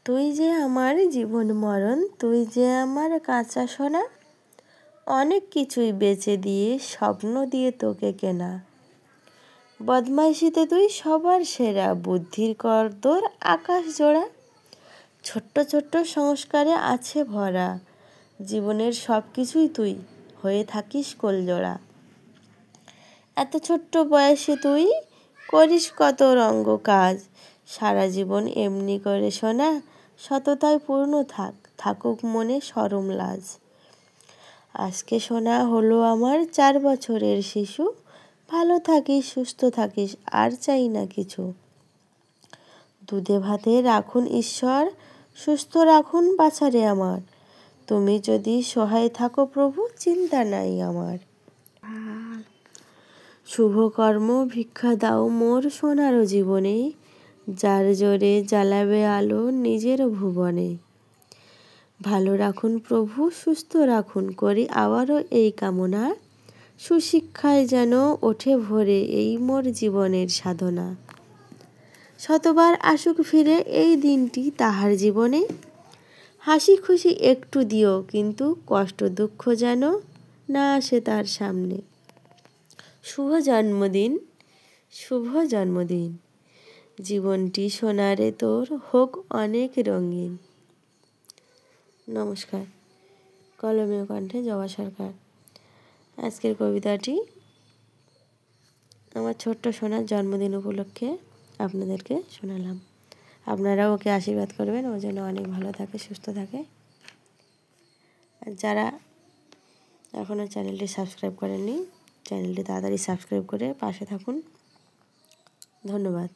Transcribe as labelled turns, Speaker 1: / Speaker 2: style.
Speaker 1: তুই যে আমার জীবন মরণ, তুই যে আমার কাঁচা সোনা, অনেক কিছুই বেচে দিয়ে স্বপ্ন দিয়ে তোকে কেনা। বদমাইশিতে তুই সবার সেরা, বুদ্ধির কর তোর আকাশ জোড়া। ছোট্ট ছোট্ট সংস্কারে আছে ভরা, জীবনের সব কিছুই তুই হয়ে থাকিস কোলজোড়া। এত ছোট্ট বয়সে তুই করিস কত রঙ্গ কাজ, সারা জীবন এমনি করে শোনা, সততায় পূর্ণ থাকুক মনে শরম লাজ। আজকে শোনা হলো আমার 4 বছরের শিশু, ভালো থাকিস সুস্থ থাকিস আর চাই না কিছু। দুধে ভাতে রাখুন ঈশ্বর, সুস্থ রাখুন বাছারে আমার, তুমি যদি সহায় থাকো প্রভু চিন্তা নাই আমার। শুভকর্ম ভিক্ষা দাও মোর সোনারও জীবনে, যার জোরে জ্বালাবে আলো নিজের ভুবনে। ভালো রাখুন প্রভু সুস্থ রাখুন করি আবারও এই কামনা, সুশিক্ষায় যেন ওঠে ভরে এই মোর জীবনের সাধনা। শতবার আসুক ফিরে এই দিনটি তাহার জীবনে, হাসি খুশি একটু দিও কিন্তু কষ্ট দুঃখ যেন না আসে তার সামনে। শুভ জন্মদিন, শুভ জন্মদিন, জীবনটি সোনারে তোর হোক অনেক রঙিন। নমস্কার। কলমীয় কণ্ঠে জবা সরকার। আজকের কবিতাটি আমার ছোট্ট সোনার জন্মদিন উপলক্ষে আপনাদেরকে শোনালাম। আপনারাও ওকে আশীর্বাদ করবেন, ও যেন অনেক ভালো থাকে সুস্থ থাকে। আর যারা এখনও চ্যানেলটি সাবস্ক্রাইব করেননি, চ্যানেলটি তাড়াতাড়ি সাবস্ক্রাইব করে পাশে থাকুন। ধন্যবাদ।